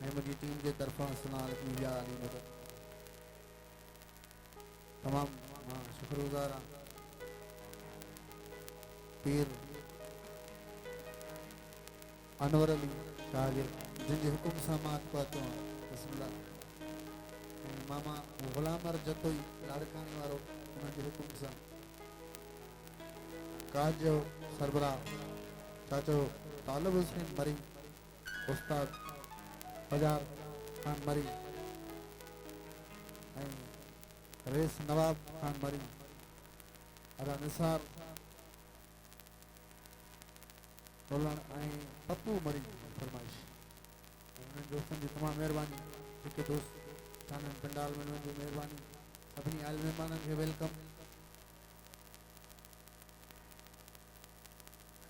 ऐं मुंहिंजी टीम जे तरफ़ां सलाह लिखी विया अली मदद तमामु मां शुक्रगुज़ार आहियां पीर अनवर अली शागिर्द जिनजे हुकुम सां मां पहुतो आहियां बिस्मिल्लाह ऐं मामा ग़ुलाम अर जतोई लाड़काने वारो उन्हनि जे हुकुम सां काज जो सरबराह चाचो तालिब हुसैन मरी उस्ताद बजार खान मरी ऐं रेस नवाब खान मरी अदा निसार रोलण ऐं पप्पू मरी फरमाइश उन्हनि दोस्तनि जी तमामु महिरबानी हिकु दोस्त थाने पंडाल में उन्हनि जी महिरबानी सभिनी आयल महिमाननि खे वेलकम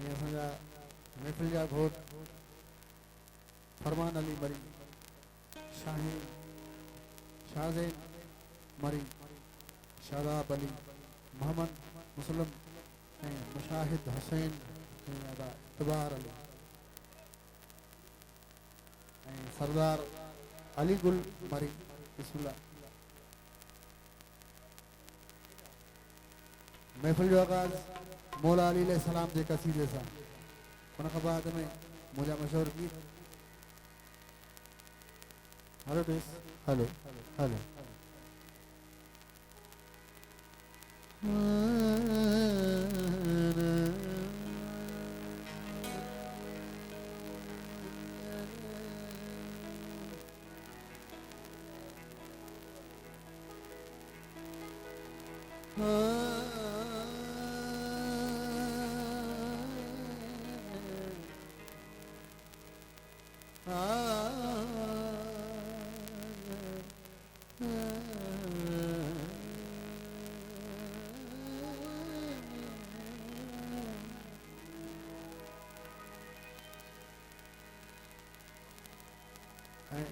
ऐं असांजा महफ़िल जा घोट फरमान अली मरी शाहीन शाहज़ैन मरी शादाब अली मोहम्मद मुसलम ऐं मुशाहिद हुसैन ऐं अदा इतबार अली ऐं सरदार अली गुल मरी बिस्मिल्लाह महफ़िल जो आगाज़ मौला अली अलैहि सलाम जे कसीदे सां उन खां बाद में मुंहिंजा मशहूरु गीत हलो ॾिस हलो हलो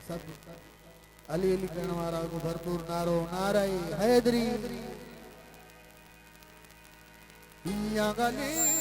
सब अली अली करण वारा को भरपूर नारो नाराई हैदरी या गली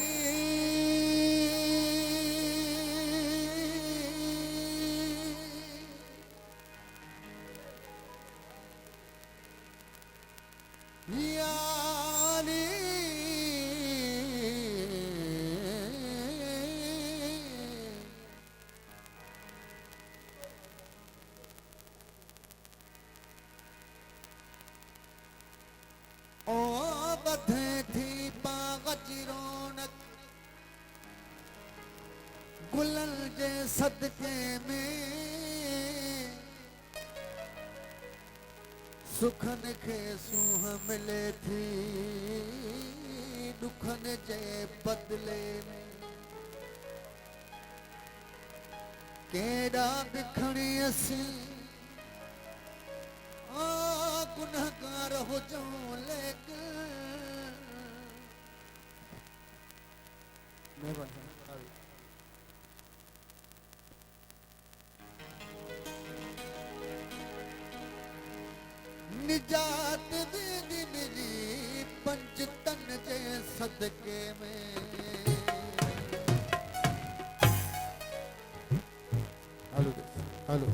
गुलन जे सदके में सुखन के सूह मिले थी दुखन जे बदले में केड़ा बिखणी असी गुनहगार हो जाऊं लेकिन निजात दीदी मिली पंचतन जे सदके में हलो हलो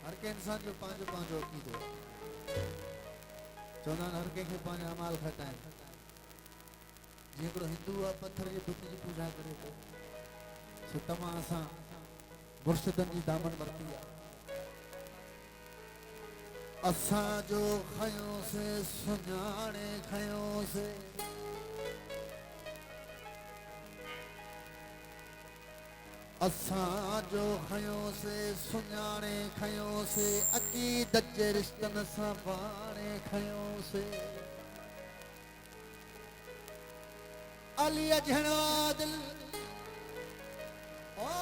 हर के इंसान जो पांचो पांचो अकीदो चवंदा हर कंहिंखे पंहिंजा अमाल खटाइण जीअं हिकिड़ो हिंदू आहे पत्थर जे बुत जी पूजा करे थो सो तव्हां असां मुर्शिदनि जी दामन वरिती आहे असां जो खयोंसीं सुञाणे खयोंसीं असां जो खयोंसीं सुञाणे खयोंसीं अक़ीदत जे रिश्तनि सां बाणे खयोंसीं अली जहिड़ो आदिल ओ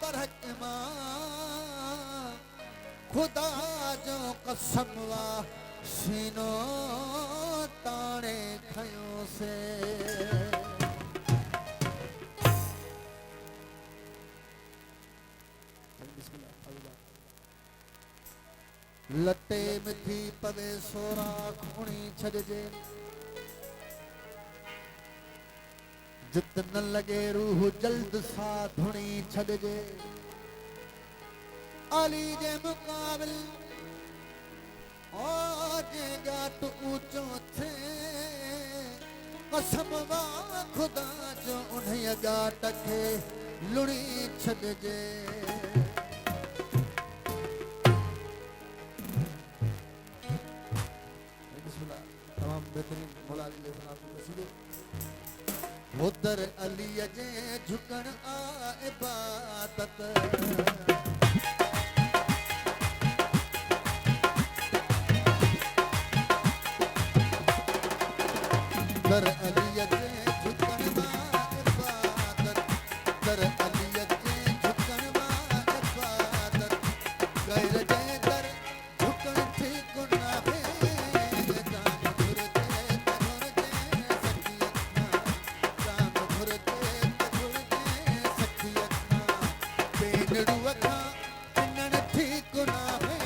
बरहक मां खुदा जो कसम वा सीनो ताणे खयोंसीं लटे में थी पवे सोरा खूणी छॾिजे जित न लगे रूह जल्द सा धुणी छॾिजे अली जे मुकाबिल ओ जेगा तो ऊंचो थे कसम वा खुदा जो उन्हें गाट के लुणी छॾ जे तमाम बेहतरीन मौला अली अलैहि सलाम की कसीदे उधर अली जे झुकण आ इबादत दर अली जे झुकण मा इबादत दर अली जे झुकण मा इबादत गैर जे दर झुकण थी गुनाहे जाम घुर जे सखियत जाम घुर जे सखियत पेनड़ू अखा पिनण थी गुनाहे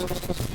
ख़ुदा